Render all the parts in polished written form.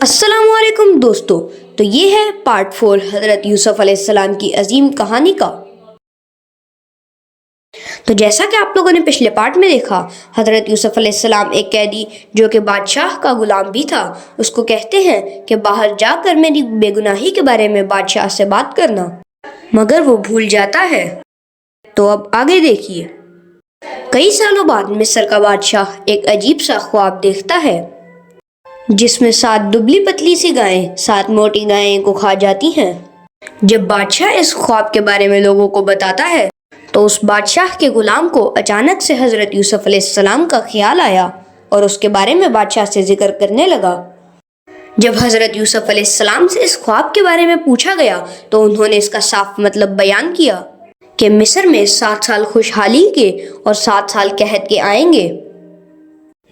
السلام علیکم دوستو، تو یہ ہے پارٹ 4 حضرت یوسف علیہ السلام کی عظیم کہانی کا۔ تو جیسا کہ آپ لوگوں نے پچھلے پارٹ میں دیکھا، حضرت یوسف علیہ السلام ایک قیدی جو کہ بادشاہ کا غلام بھی تھا، اس کو کہتے ہیں کہ باہر جا کر میری بے گناہی کے بارے میں بادشاہ سے بات کرنا، مگر وہ بھول جاتا ہے۔ تو اب آگے دیکھیے۔ کئی سالوں بعد مصر کا بادشاہ ایک عجیب سا خواب دیکھتا ہے جس میں 7 دبلی پتلی سی گائیں 7 موٹی گائیں کو کھا جاتی ہیں۔ جب بادشاہ اس خواب کے بارے میں لوگوں کو بتاتا ہے تو اس بادشاہ کے غلام کو اچانک سے حضرت یوسف علیہ السلام کا خیال آیا اور اس کے بارے میں بادشاہ سے ذکر کرنے لگا۔ جب حضرت یوسف علیہ السلام سے اس خواب کے بارے میں پوچھا گیا تو انہوں نے اس کا صاف مطلب بیان کیا کہ مصر میں 7 سال خوشحالی کے اور 7 سال قحط کے آئیں گے۔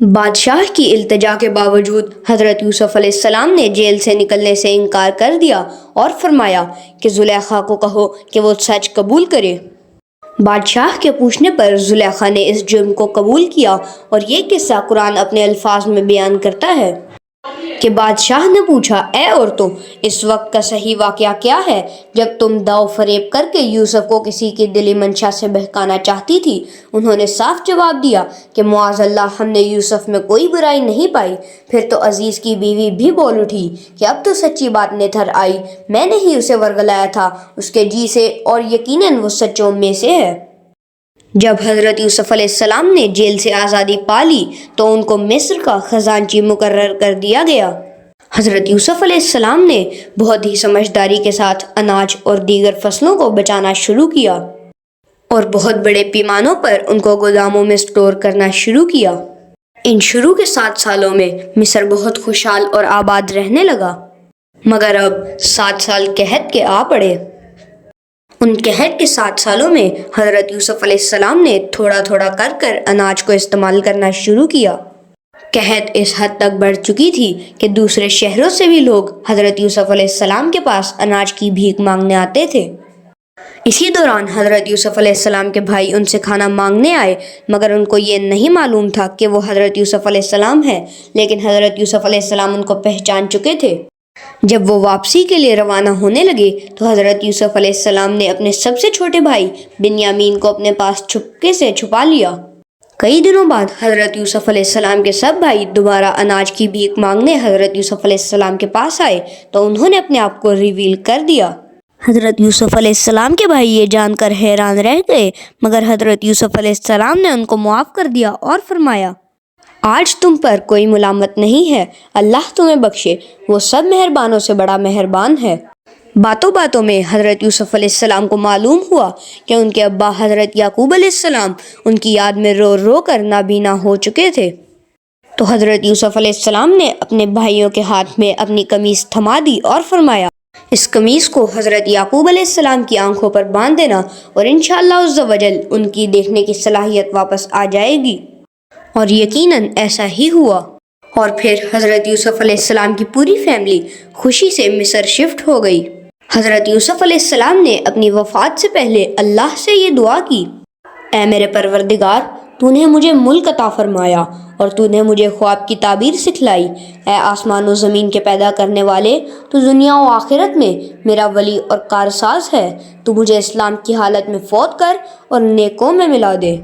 بادشاہ کی التجا کے باوجود حضرت یوسف علیہ السلام نے جیل سے نکلنے سے انکار کر دیا اور فرمایا کہ زلیخا کو کہو کہ وہ سچ قبول کرے۔ بادشاہ کے پوچھنے پر زلیخا نے اس جرم کو قبول کیا، اور یہ قصہ قرآن اپنے الفاظ میں بیان کرتا ہے کہ بادشاہ نے پوچھا، اے عورتوں، اس وقت کا صحیح واقعہ کیا ہے جب تم داؤ فریب کر کے یوسف کو کسی کی دلی منشا سے بہکانا چاہتی تھی؟ انہوں نے صاف جواب دیا کہ معاذ اللہ، ہم نے یوسف میں کوئی برائی نہیں پائی۔ پھر تو عزیز کی بیوی بھی بول اٹھی کہ اب تو سچی بات نتھر آئی، میں نے ہی اسے ورگلایا تھا اس کے جی سے، اور یقیناً وہ سچوں میں سے ہے۔ جب حضرت یوسف علیہ السلام نے جیل سے آزادی پا لی تو ان کو مصر کا خزانچی مقرر کر دیا گیا۔ حضرت یوسف علیہ السلام نے بہت ہی سمجھداری کے ساتھ اناج اور دیگر فصلوں کو بچانا شروع کیا اور بہت بڑے پیمانوں پر ان کو گوداموں میں سٹور کرنا شروع کیا۔ ان شروع کے 7 سالوں میں مصر بہت خوشحال اور آباد رہنے لگا، مگر اب 7 سال قحط کے آ پڑے۔ ان قحط کے 7 سالوں میں حضرت یوسف علیہ السلام نے تھوڑا تھوڑا کر اناج کو استعمال کرنا شروع کیا۔ قحط اس حد تک بڑھ چکی تھی کہ دوسرے شہروں سے بھی لوگ حضرت یوسف علیہ السلام کے پاس اناج کی بھیک مانگنے آتے تھے۔ اسی دوران حضرت یوسف علیہ السلام کے بھائی ان سے کھانا مانگنے آئے، مگر ان کو یہ نہیں معلوم تھا کہ وہ حضرت یوسف علیہ السلام ہیں، لیکن حضرت یوسف علیہ السلام ان کو پہچان چکے تھے۔ جب وہ واپسی کے لیے روانہ ہونے لگے تو حضرت یوسف علیہ السلام نے اپنے سب سے چھوٹے بھائی بنیامین کو اپنے پاس چپکے سے چھپا لیا۔ کئی دنوں بعد حضرت یوسف علیہ السلام کے سب بھائی دوبارہ اناج کی بھیک مانگنے حضرت یوسف علیہ السلام کے پاس آئے تو انہوں نے اپنے آپ کو ریویل کر دیا۔ حضرت یوسف علیہ السلام کے بھائی یہ جان کر حیران رہ گئے، مگر حضرت یوسف علیہ السلام نے ان کو معاف کر دیا اور فرمایا، آج تم پر کوئی ملامت نہیں ہے، اللہ تمہیں بخشے، وہ سب مہربانوں سے بڑا مہربان ہے۔ باتوں باتوں میں حضرت یوسف علیہ السلام کو معلوم ہوا کہ ان کے ابا حضرت یعقوب علیہ السلام ان کی یاد میں رو رو کر نابینا ہو چکے تھے۔ تو حضرت یوسف علیہ السلام نے اپنے بھائیوں کے ہاتھ میں اپنی قمیص تھما دی اور فرمایا، اس قمیص کو حضرت یعقوب علیہ السلام کی آنکھوں پر باندھ دینا اور انشاءاللہ عز و جل ان کی دیکھنے کی صلاحیت واپس آ جائے گی۔ اور یقیناً ایسا ہی ہوا، اور پھر حضرت یوسف علیہ السلام کی پوری فیملی خوشی سے مصر شفٹ ہو گئی۔ حضرت یوسف علیہ السلام نے اپنی وفات سے پہلے اللہ سے یہ دعا کی، اے میرے پروردگار، تو نے مجھے ملک عطا فرمایا اور تو نے مجھے خواب کی تعبیر سکھلائی۔ اے آسمان و زمین کے پیدا کرنے والے، تو دنیا و آخرت میں میرا ولی اور کارساز ہے، تو مجھے اسلام کی حالت میں فوت کر اور نیکوں میں ملا دے۔